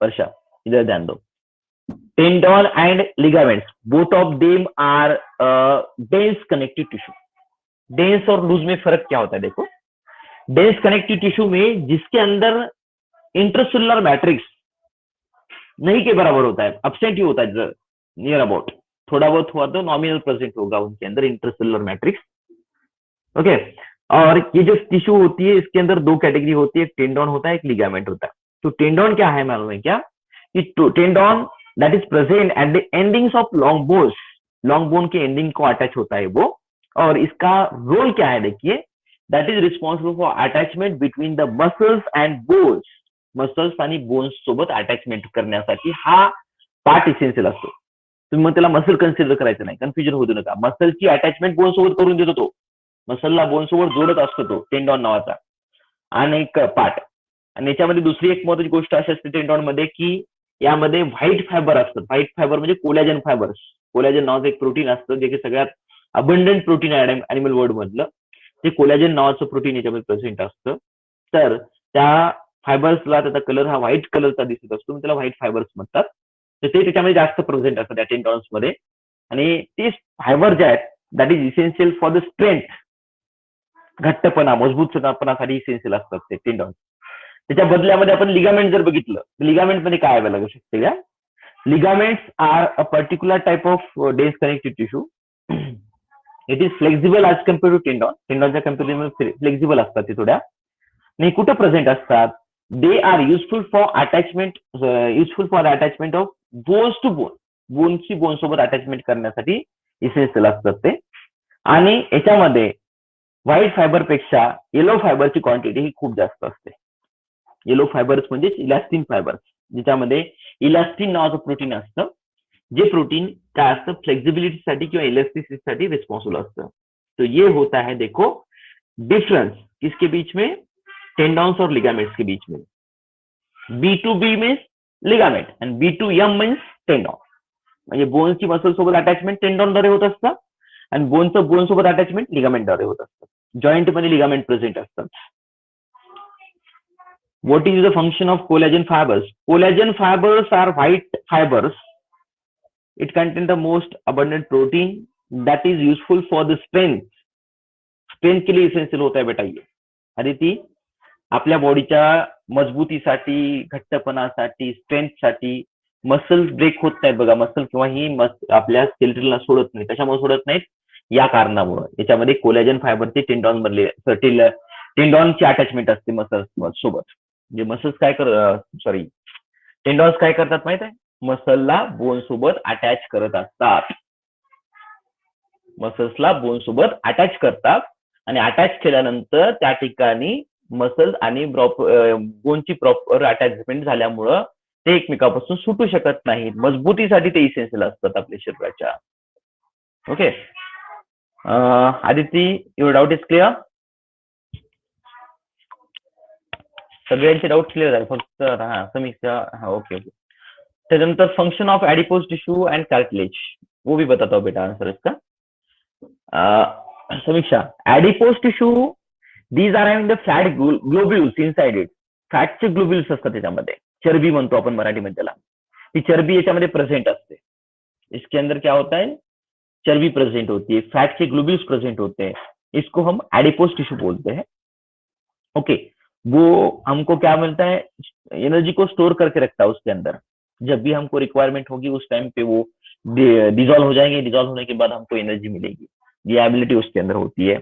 वर्षा इधर ध्यान दो। Tendon and ligaments, both of them are dense connective tissue. Dense और लूज में फर्क क्या होता है? देखो, डेंस कनेक्टिव टिश्यू में जिसके अंदर इंटरसेलुलर मैट्रिक्स नहीं के बराबर होता है, अब्सेंट ही होता है, नियर अबाउट, थोड़ा बहुत हुआ तो नॉमिनल प्रेजेंट होगा उनके अंदर इंटरसेलुलर मैट्रिक्स। ओके, और ये जो टिश्यू होती है इसके अंदर दो कैटेगरी होती है, एक टेंडॉन होता है, एक लिगामेंट होता है। तो टेंडॉन क्या है मालूम है क्या? कि tendon that is present at the endings of long bones, long bone के एंडिंग को अटैच होता है वो। और इसका रोल क्या है देखिए, that is responsible for attachment between the muscles and bones, muscles आणि बोन्स सोबत अटॅचमेंट करण्यासाठी हा पार्ट इसेन्शियल असतो। तुम्ही मग त्याला मसल कन्सिडर करायचं नाही, कन्फ्युजन होऊ नका। मसलची अटॅचमेंट बोन सोबत करून देतो तो, मसलला बोन सोबत जोडत असतो तो टेंडॉन नावाचा आणि एक पार्ट। आणि याच्यामध्ये दुसरी एक महत्त्वाची गोष्ट अशी असते टेंडॉन मध्ये की यामध्ये व्हाईट फायबर असतात। व्हाईट फायबर म्हणजे कोलॅजन फायबर्स, कोलॅजन नावाचं एक प्रोटीन असतं जे की सगळ्यात अबंडंट प्रोटीन आहे ॲनिमल वर्ल्ड मधलं, ते कोलॅजन नावाचं प्रोटीन याच्यामध्ये प्रेझेंट असतं। तर त्या फायबर्सला त्याचा कलर हा व्हाईट कलरचा दिसत असतो, त्याला व्हाईट फायबर्स म्हणतात। तर ते त्याच्यामध्ये जास्त प्रेझेंट असतात त्या टेंडॉन्स मध्ये। आणि ते फायबर जे आहेत that is essential for the strength, घट्टपणा, मजबूतपणासाठी इसेन्शियल असतात ते टेंडॉन्स। त्याच्या बदल्यामध्ये आपण लिगामेंट जर बघितलं, लिगामेंट मध्ये काय लागू शकते का? Ligaments are a particular type of dense connective tissue. It is flexible as compare to tendon. टेंडॉनच्या कम्पेअरिझन फ्लेक्झिबल असतात ते थोड्या. आणि कुठं प्रेझेंट असतात? They are useful for attachment of bones to bone. बोनची बोन सोबत अटॅचमेंट करण्यासाठी इसेन्शियल असतात ते. आणि याच्यामध्ये व्हाईट फायबर पेक्षा येलो फायबरची क्वांटिटी ही खूप जास्त असते. येलो फायबर्स म्हणजे इलास्टिन फायबर्स, ज्याच्यामध्ये इलास्टिन नावाचं प्रोटीन असतं, जे प्रोटीन काय असतं फ्लेक्सिबिलिटीसाठी किंवा इलास्टिसिटीसाठी रिस्पॉन्सिबल असतं. तो ये होता है देखो डिफरेंस किसके बीच में? टेंडॉन्स और लिगामेंट्स के बीच में. B2B मीन्स लिगामेंट आणि B2M मीन्स टेंडॉन. म्हणजे बोनची मसल सोबत अटॅचमेंट टेंडॉनद्वारे होत असतं आणि बोनचं बोन सोबत अटॅचमेंट लिगामेंटद्वारे होत असतं. जॉईंट मध्ये लिगामेंट प्रेझेंट असतात. What is the function of collagen fibers? Collagen fibers are white fibers. It contains the most abundant protein that is useful for the strength. Strength के लिए essential होता है बेटा ये. अदिती, आपल्या बॉडीच्या मजबूतीसाठी, घट्टपणासाठी, स्ट्रेंथसाठी मसल्स ब्रेक होत नाहीत बघा. मसल किंवा ही आपल्या स्केलेटलला सोडत नाही. कशामुळे सोडत नाहीत? या कारणामुळे. याच्यामध्ये कोलॅजन फायबरचे टेंडॉन मधले टेंडॉनची अटॅचमेंट असते मसल्स सोबत. म्हणजे मसल्स काय सॉरी टेंडॉन्स काय करतात माहित आहे? मसलला बोन सोबत अटॅच करत असतात. मसल्सला बोन सोबत अटॅच करतात आणि अटॅच केल्यानंतर त्या ठिकाणी मसल्स आणि बोनची प्रॉपर अटॅचमेंट झाल्यामुळं ते एकमेकापासून सुटू शकत नाहीत. मजबूतीसाठी ते इसेन्शियल असतात आपल्या शरीराच्या. Okay Aditi, your doubt is clear? सगळ्यांचे डाऊट क्लिअर झाले, फक्त हा समीक्षा. हा ओके ओके. त्यानंतर function of adipose tissue and cartilage, वो भी बताता हूँ बेटा आंसर इसका. Samiksha, adipose tissue these are having the fat globules inside it. फॅटचे ग्लोब्युल्स असतात त्याच्यामध्ये, चरबी म्हणतो आपण मराठीमध्ये त्याला. ती चरबी याच्यामध्ये प्रेझेंट असते. इसके अंदर क्या होता है? चर्बी प्रेजेंट होती है, फैट के ग्लोब्यूल्स प्रेजेंट होते हैं. इसको हम एडिपोज टिश्यू बोलते हैं. ओके, वो हमको क्या मिलता है? एनर्जी को स्टोर करके रखता है उसके अंदर. जब भी हमको रिक्वायरमेंट होगी उस टाइम पे वो डिजॉल्व हो जाएंगे. डिजॉल्व होने के बाद हमको एनर्जी मिलेगी. ये एबिलिटी उसके अंदर होती है.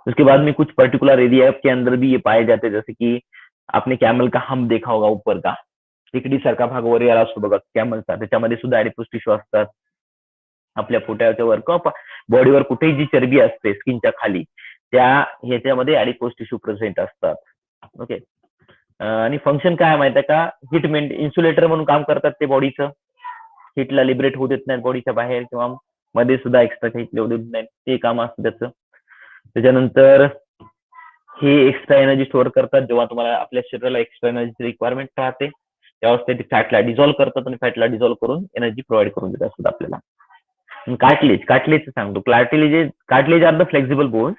उसके बाद में कुछ पर्टिकुलर एरिया के अंदर भी ये पाए जाते हैं, जैसे कि आपने कॅमल का हम देखा होगा ऊपर का, तिकडी सारखा भाग वगैरे असतो बघा कॅमलचा, त्याच्यामध्ये सुद्धा एडिपोज टिश्यू असतात. आपल्या पोटाच्या वर किंवा बॉडीवर कुठेही जी चरबी असते स्किनच्या खाली त्या ह्याच्यामध्ये ऍडिपोज टिश्यू प्रेझेंट असतात. ओके. आणि फंक्शन काय माहिती आहे का, हिट इन्सुलेटर म्हणून काम करतात ते बॉडीचं. हिटला लिबरेट होऊ देत नाहीत बॉडीच्या बाहेर किंवा मध्ये सुद्धा एक्स्ट्रा हिट येऊ देत नाहीत, ते काम असतं त्याचं. त्याच्यानंतर हे एक्स्ट्रा एनर्जी स्टोअर करतात. जेव्हा तुम्हाला आपल्या शरीराला एक्स्ट्रा एनर्जी रिक्वायरमेंट राहते तेव्हा ते फॅटला डिझॉल्व्ह करतात आणि फॅटला डिझॉल्व्ह करून एनर्जी प्रोव्हाइड करून देत असतात आपल्याला. कार्टिलेज सांगतो. Cartilage are the flexible bones.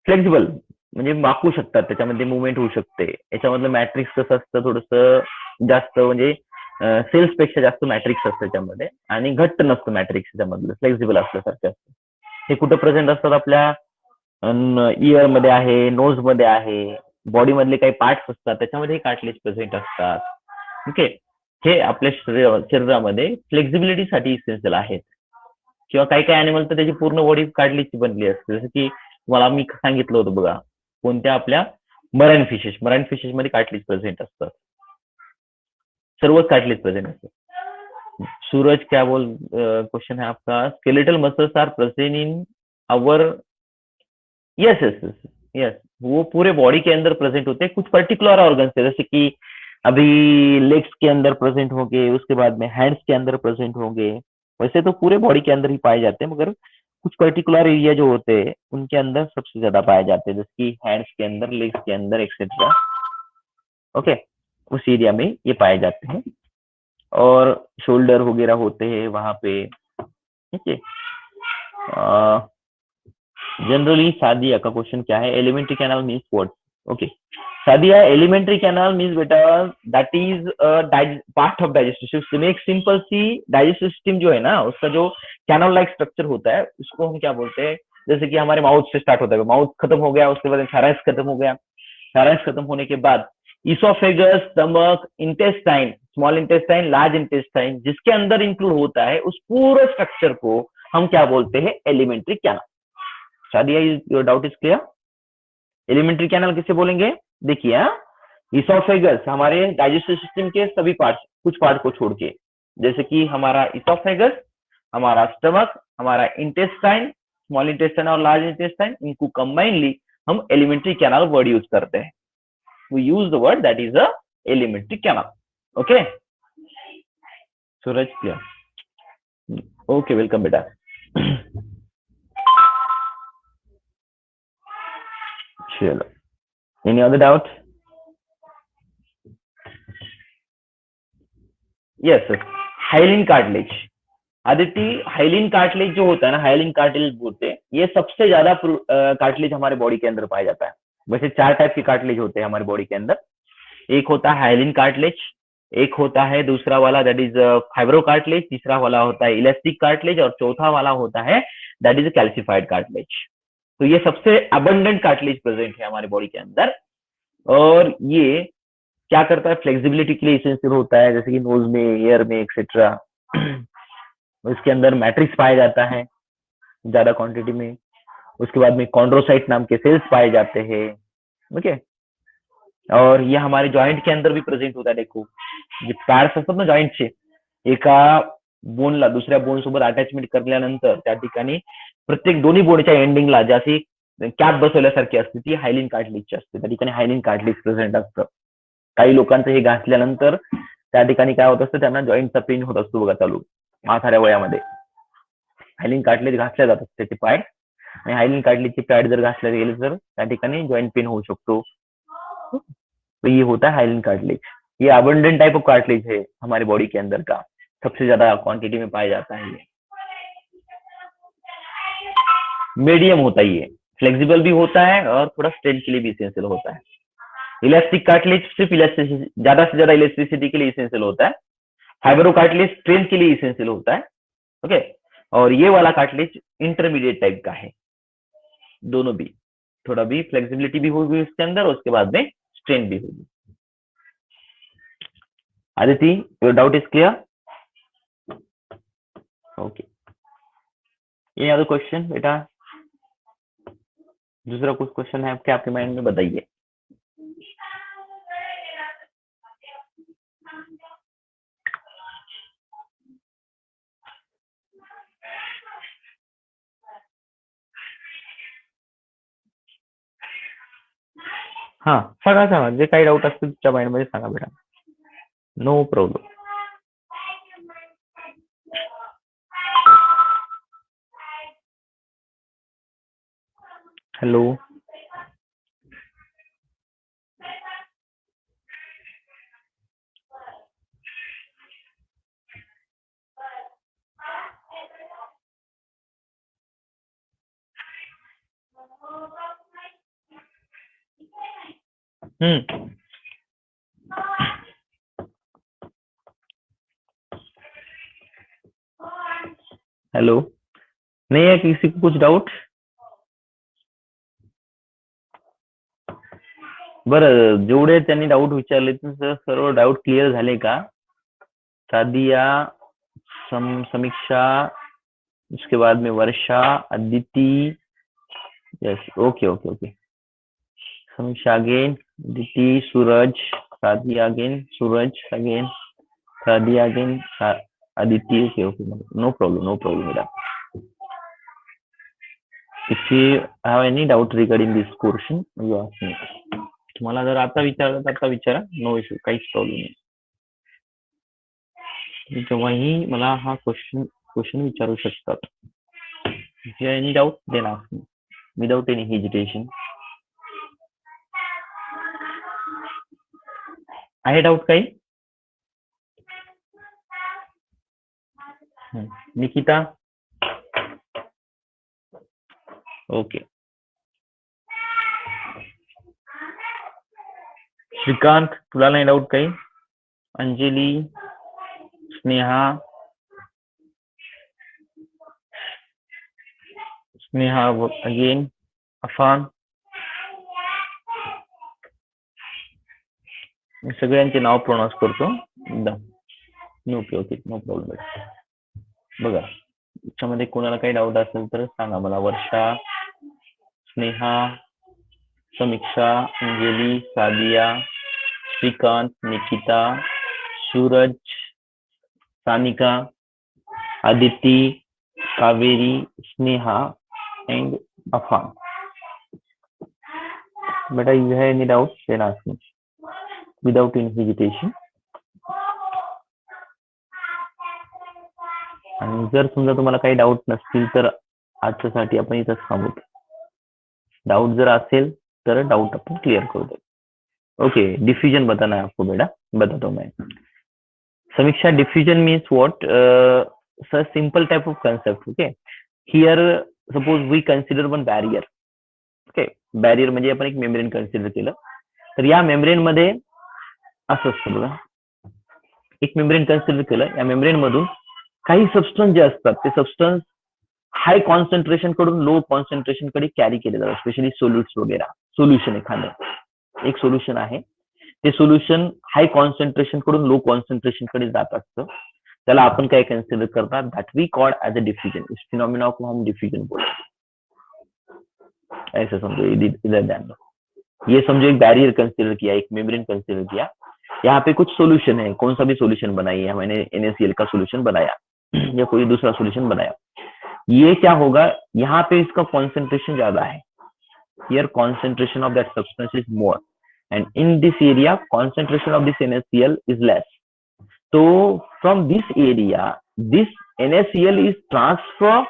Flexible म्हणजे वाकू शकतात, त्याच्यामध्ये मुवमेंट होऊ शकते. याच्यामधलं मॅट्रिक्स कसं असतं, थोडंसं जास्त म्हणजे सेल्स पेक्षा जास्त मॅट्रिक्स असतं त्याच्यामध्ये आणि घट्ट नसतं मॅट्रिक्स त्याच्यामधलं, फ्लेक्झिबल असल्यासारखं असतं. हे कुठं प्रेझेंट असतात, आपल्या इयर मध्ये आहे, नोज मध्ये आहे, बॉडी मधले काही पार्ट्स असतात त्याच्यामध्ये कार्टिलेज प्रेझेंट असतात. ओके. हे आपल्या शरीरामध्ये फ्लेक्झिबिलिटीसाठी इसेन्शियल आहेत. किंवा काही काही अॅनिमल तर त्याची पूर्ण बॉडी कार्टिलेजची बनली असते. जसं की तुम्हाला मी सांगितलं होतं बघा, कोणत्या आपल्या मराइन फिशेस मध्ये कार्टिलेज प्रेझेंट असतात. सर्वच कार्टिलेज प्रेझेंट असतात. सूरज क्या क्वेश्चन है आपका, skeletal muscles are present in our, yes yes yes yes, वो पूरे बॉडी के अंदर प्रेजेंट होते हैं. कुछ पर्टिकुलर ऑर्गन से, जैसे कि अभी लेग्स के अंदर प्रेजेंट होंगे, उसके बाद में हैंड्स के अंदर प्रेजेंट होंगे. वैसे तो पूरे बॉडी के अंदर ही पाए जाते हैं, मगर कुछ पर्टिकुलर एरिया जो होते हैं उनके अंदर सबसे ज्यादा पाए जाते हैं, जैसे कि हैंड्स के अंदर, लेग्स के अंदर एक्सेट्रा. ओके. उस एरिया में ये पाए जाते हैं. और शोल्डर वगैरह होते हैं वहां पे. ठीक है. जनरली सादिया का क्वेश्चन क्या है, alimentary canal means what? Okay. Sadia, alimentary canal means बेटा that is part of digestive system. एक सिंपल सी डाइजेस्टिव सिस्टम जो है ना, उसका जो कैनल लाइक स्ट्रक्चर होता है उसको हम क्या बोलते हैं, जैसे कि हमारे माउथ से स्टार्ट होता है, माउथ खत्म हो गया, उसके बाद थैरेक्स खत्म हो गया, थैरेक्स खत्म होने के बाद oesophagus, stomach, intestine, small intestine, large intestine, जिसके अंदर इंक्लूड होता है, उस पूरे स्ट्रक्चर को हम क्या बोलते हैं, alimentary canal. Shadia, your doubt is clear? Alimentary canal किसे बोलेंगे? देखिए, इसोफेगस हमारे डाइजेस्टिव सिस्टम के सभी पार्ट्स, कुछ पार्ट को छोड़ के, जैसे कि हमारा इसोफेगस, हमारा स्टमक, हमारा इंटेस्टाइन, स्मॉल इंटेस्टाइन और लार्ज इंटेस्टाइन, इनको कंबाइनली हम एलिमेंट्री कैनाल वर्ड यूज करते हैं. We use the word that is a elementary canal. Okay. Suraj, clear? Okay, welcome beta. Chalo. Any other doubt? Yes sir. Hyaline cartilage. Aditya, hyaline cartilage जो होता है ना, हाइलिन कार्टिलेज बोलते हैं, ये सबसे ज्यादा कार्टिलेज हमारे बॉडी के अंदर पाया जाता है. वैसे 4 टाइप के कार्टिलेज होते हैं हमारे बॉडी के अंदर. एक होता है हाइलिन कार्टिलेज, एक होता है दूसरा वाला दैट इज फाइब्रो कार्टिलेज, तीसरा वाला होता है इलास्टिक कार्टिलेज और चौथा वाला होता है दैट इज कैल्सिफाइड कार्टिलेज. तो ये सबसे अबंडेंट कार्टिलेज प्रेजेंट है हमारे बॉडी के अंदर. और ये क्या करता है, फ्लेक्सिबिलिटी के लिए इसेंशियल होता है, जैसे कि नोज में, ईयर में एक्सेट्रा. इसके अंदर मैट्रिक्स पाया जाता है ज्यादा क्वांटिटी में. उसके बाद में कॉन्ड्रोसाइट नाम के सेल्स पाए जाते हैं. ओके. और ये हमारे जॉइंट के अंदर भी प्रेझेंट होता है. देखो, जे पॅर्ट्स असतात ना जॉइंटचे, एका बोनला दुसऱ्या बोन सोबत अटॅचमेंट केल्यानंतर त्या ठिकाणी प्रत्येक दोन्ही बोनच्या एंडिंगला जशी कॅप बसवल्यासारखी असते, ती हायलिन कार्टिलेजची असते. त्या ठिकाणी हायलिन कार्टिलेज प्रेझेंट असतं. काही लोकांचं हे घासल्यानंतर त्या ठिकाणी काय होत असतं, त्यांना जॉईंटचा पेन होत असतो बघा चालू म्हाताऱ्या वयामध्ये. हायलिन कार्टिलेज घासल्या जातात त्याचे पॅड, आणि हायलिन कार्टिलेजचे पॅड जर घासले गेले तर त्या ठिकाणी जॉइंट पेन होऊ शकतो. तो ये होता है हाइलिन कार्टिलेज. ये अबंडेंट टाइप ऑफ कार्टिलेज है हमारे बॉडी के अंदर का, सबसे ज्यादा क्वांटिटी में पाया जाता है. ये मीडियम होता है, ये फ्लेक्सिबल भी होता है और थोड़ा स्ट्रेंथ के लिए भी इसेंशियल होता है. इलास्टिक कार्टिलेज सिर्फ इलास्टिसिटी, ज्यादा से ज्यादा इलास्टिसिटी के लिए इसेंशियल होता है. फाइब्रो कार्टिलेज स्ट्रेंथ के लिए इसेंशियल होता है. ओके. और ये वाला कार्टिलेज इंटरमीडिएट टाइप का है. दोनों भी, थोड़ा भी फ्लेक्सिबिलिटी भी होगी इसके अंदर, और उसके बाद में स्ट्रेंथ भी होगी. Aditi, your doubt is clear? Okay. ये अदर क्वेश्चन बेटा? दूसरा कुछ क्वेश्चन है आपके माइंड में, बताइए. हा सांगा जे काही डाऊट असतील तुमच्या माइंड मध्ये सांगा बेटा. No problem. हॅलो. हेलो. नहीं है किसी को कुछ डाउट? बरं, जेवढे त्यांनी डाऊट विचारले सर्व डाऊट क्लिअर झाले का? सादिया, समीक्षा, उसके बाद में Varsha, Aditi. Yes, okay okay okay. Samiksha again, Aditi, Suraj, Sadia again, Suraj again, Sadia again, Aditi. Okay. No problem, madam. If you have any doubt regarding this portion, you ask me. तुम्हाला जर आता विचारलं तर आता विचारा. नो इश्यू, काहीच प्रॉब्लेम नाही. जेव्हाही मला हा क्वेश्चन विचारू शकतात. If you have any doubt, then ask me without any hesitation. आहे डाऊट काही? निकिता. ओके. श्रीकांत, तुला नाही डाऊट काही? अंजली, स्नेहा अगेन, अफान. मी सगळ्यांचे नाव प्रोनाउन्स करतो एकदम. Okay, no problem. बघा, याच्यामध्ये कोणाला काही डाऊट असेल तर सांगा मला. वर्षा, स्नेहा, समीक्षा, अंजली, सादिया, श्रीकांत, निकिता, सूरज, Sanika, Aditi, Kaveri, Sneha and Afan. But you have any doubts, then ask me without any hesitation. आणि जर समजा तुम्हाला काही डाऊट नसतील तर आजच्यासाठी आपण इथंच थांबू. डाऊट जर असेल तर डाऊट अपन क्लियर करू दे. ओके. डिफ्यूजन बताना है आपको बेटा, बताता हूँ मैं. Sameeksha, diffusion means what? Sir, simple type of concept. Okay. Here suppose we consider one barrier. Okay. Barrier म्हणजे आपण एक मेम्ब्रेन कन्सिडर केलं तर या मेम्ब्रेन मध्ये असं असतं बघा. एक मेम्ब्रेन कन्सिडर केलं, या मेम्ब्रेन मधून काही सबस्टन्स जे असतात ते सबस्टन्स हाय कॉन्सन्ट्रेशन कडून लो कॉन्सन्ट्रेशन कडे कॅरी केले जातात. स्पेशली सोल्युट्स वगैरे. सोल्युशन एखादं एक सोल्युशन आहे, ते सोल्युशन हाय कॉन्सन्ट्रेशन कडून लो कॉन्सन्ट्रेशन कडे जात असतं. त्याला आपण काय कन्सिडर करतात? That we called as a diffusion. इस फिनोमेना को हम डिफ्यूजन बोलते हैं. ऐसा समझो, इधर ध्यान दो. ये समझो एक बैरियर कंसिडर किया, एक मेम्ब्रेन कंसिडर किया. यहाँ पे कुछ सोल्यूशन है, कौन सा भी सोल्यूशन बनाइए, मैंने NaCl का सोल्यूशन बनाया या कोई दूसरा सोल्यूशन बनाया. ये क्या होगा? यहाँ पे इसका कॉन्सेंट्रेशन ज्यादा है. Here concentration of that substance is more and in this area concentration of this NaCl is less. तो from this area this NaCl is transfer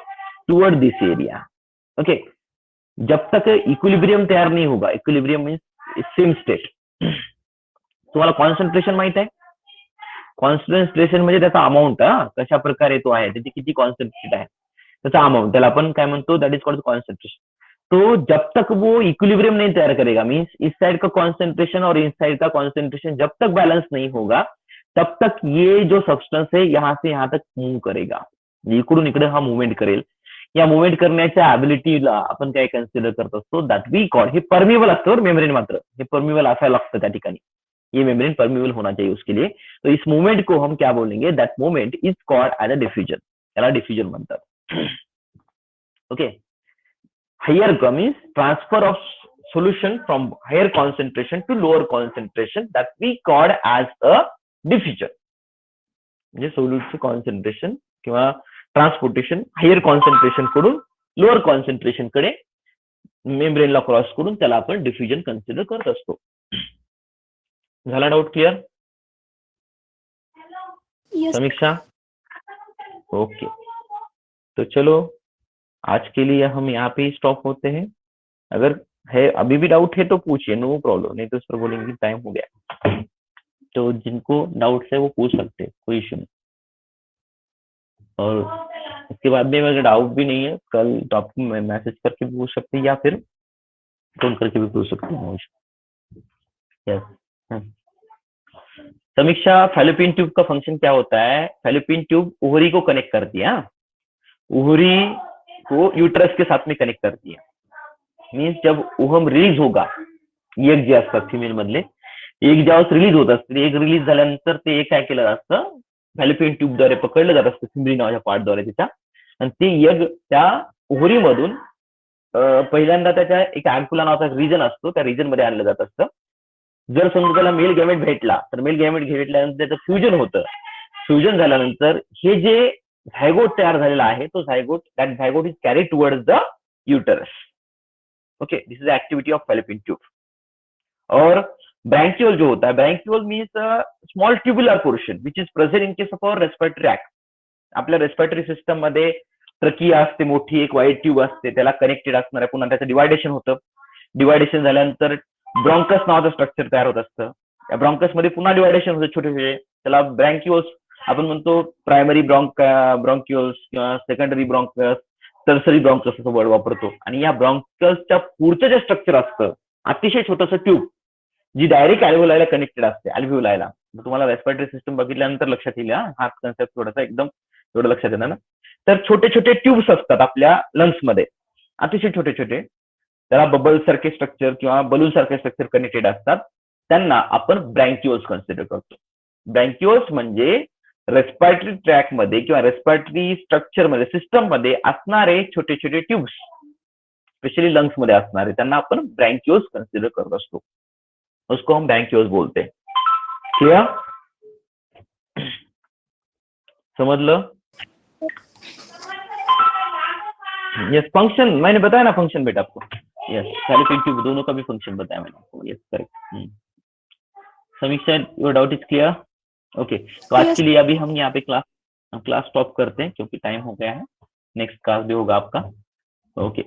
toward this area. Okay. जब तक इक्विलिब्रियम तयार नहीं होगा, इक्विलिब्रियम मीन्स सेम स्टेट. तुम्हाला कॉन्सन्ट्रेशन माहित आहे? कॉन्सन्ट्रेशन म्हणजे त्याचा अमाऊंट, कशा प्रकारे तो आहे, त्याची किती कॉन्सन्ट्रेट आहे त्याचा अमाउंट, त्याला आपण काय म्हणतो? That is called concentration. तो जब तक वो इक्विलिब्रियम नहीं तैयार करेगा, मीन्स इस साइड का कॉन्सेंट्रेशन और इस साइड का कॉन्सेंट्रेशन जब तक बैलेंस नहीं होगा तब तक ये जो सब्सटेंस है यहाँ से यहाँ तक मूव करेगा. इकडून इकडे हा मुवमेंट करेल. या मुवमेंट करण्याच्या ॲबिलिटीला आपण काय कन्सिडर करत असतो? That we call. हे परमिबल असतं मेम्ब्रेन, मात्र हे परमिबल असायला लागतं त्या ठिकाणी. ये मेम्ब्रेन परमिबल होना चाहिए उसके लिए. तो इस मूवमेंट को हम क्या बोलेंगे? That movement is called as a diffusion. याला डिफ्यूजन म्हणतात. Okay. Higher means transfer of solution from higher concentration to lower concentration, that we called as a diffusion. म्हणजे सोल्यूटचं कॉन्सन्ट्रेशन किंवा ट्रान्सपोर्टेशन हायर कॉन्सन्ट्रेशन कडून लोअर कॉन्सन्ट्रेशन कडे मेम्ब्रेनला क्रॉस करून त्याला आपण डिफ्युजन कन्सिडर करत असतो. झाला डाउट क्लिअर यस समीक्षा? ओके, तो चलो आज के लिए हम यहाँ पे ही स्टॉप होते हैं. अगर है अभी भी डाउट है तो पूछिए, नो प्रॉब्लम, नहीं तो उस पर बोलेंगे टाइम हो गया. तो जिनको डाउट्स है वो पूछ सकते हैं, कोई इशू नहीं. और इसके बाद में अगर डाउट भी नहीं है कल तो आपको मैसेज करके भी पूछ सकते हैं या फिर फोन करके भी पूछ सकते हैं. यस. समीक्षा, फैलोपियन ट्यूब का फंक्शन क्या होता है? फैलोपियन ट्यूब ओवरी को कनेक्ट करती है. ओवरी को यूट्रस के साथ में कनेक्ट करती है. मीन्स जब ओव्हम रिलीज होगा, एक जे असतात फिमेल मधले एक ज्यावेळेस रिलीज होत असते, एक रिलीज झाल्यानंतर ते एक काय केलं असतं, फॅलोपियन ट्यूबद्वारे पकडलं जात असतं, फिमरी नावाच्या पार्टद्वारे तिच्या, आणि ते एग त्या ओव्हरीमधून पहिल्यांदा त्याच्या एक अँकुला नावाचा रिजन असतो, त्या रिजन मध्ये आणलं जात असतं. जर समजा त्याला मेल गॅमेट भेटला तर मेल गॅमेट भेटल्यानंतर त्याचं फ्युजन होतं. फ्युजन झाल्यानंतर हे जे झायगोट तयार झालेला आहे तो zygote, that zygote is carry towards the uterus. Okay, this is the activity of fallopian tube. और ब्रैंकियोल जो होता है, bronchiole means small tubular portion which is present in case of our respiratory act. आपल्या रेस्पिरेटरी सिस्टम मध्ये ट्रकिया असते, मोठी एक व्हाईट ट्यूब असते, त्याला कनेक्टेड असणार आहे. पुन्हा त्याचं डिवायडेशन होतं. डिवायडेशन झाल्यानंतर ब्रॉन्कस नावाचं स्ट्रक्चर तयार होत असतं. या ब्रॉन्कस मध्ये पुन्हा डिवायडेशन होतं छोटे छोटे, त्याला ब्रँकिओल्स आपण म्हणतो. प्रायमरी ब्रॉन्किओल्स किंवा सेकंडरी ब्रॉन्कस, टर्सरी ब्रॉन्कस असं वर्ड वापरतो. आणि या ब्रॉन्कसच्या पुढचं जे स्ट्रक्चर असतं, अतिशय छोटंसं ट्यूब जी डायरेक्ट अल्व्होलायला कनेक्टेड असते, अल्व्होलायला. तुम्हाला रेस्पिरेटरी सिस्टम बघितल्यानंतर लक्षात येईल, हा कन्सेप्ट थोडासा एकदम थोडं लक्षात येणार ना. तर छोटे छोटे ट्यूब्स असतात आपल्या लंग्स मध्ये, अतिशय छोटे छोटे, त्याला बबल सारखे स्ट्रक्चर किंवा बलून सारखे स्ट्रक्चर कनेक्टेड असतात. त्यांना आपण ब्रँकिओल्स कन्सिडर करतो. ब्रँकिओल्स म्हणजे रेस्पिरेटरी ट्रॅक मध्ये किंवा रेस्पिरेटरी स्ट्रक्चर मध्ये, सिस्टम मध्ये असणारे छोटे छोटे ट्यूब्स, स्पेशली लंग्स मध्ये असणारे, त्यांना आपण ब्रँकिओल्स कन्सिडर करत असतो. उसको हम ब्रँकिओल्स बोलते हैं. क्लियर? समझ यस. फंक्शन मैंने बताया ना, फंक्शन बेटा आपको. यस, फैलोपियन ट्यूब दोनों का भी फंक्शन बताया मैंने आपको. Yes, correct. Samiksha, your doubt is clear? Okay, तो आज के लिए अभी हम यहाँ पे क्लास स्टॉप करते हैं क्योंकि टाइम हो गया है. नेक्स्ट क्लास भी होगा आपका. ओके.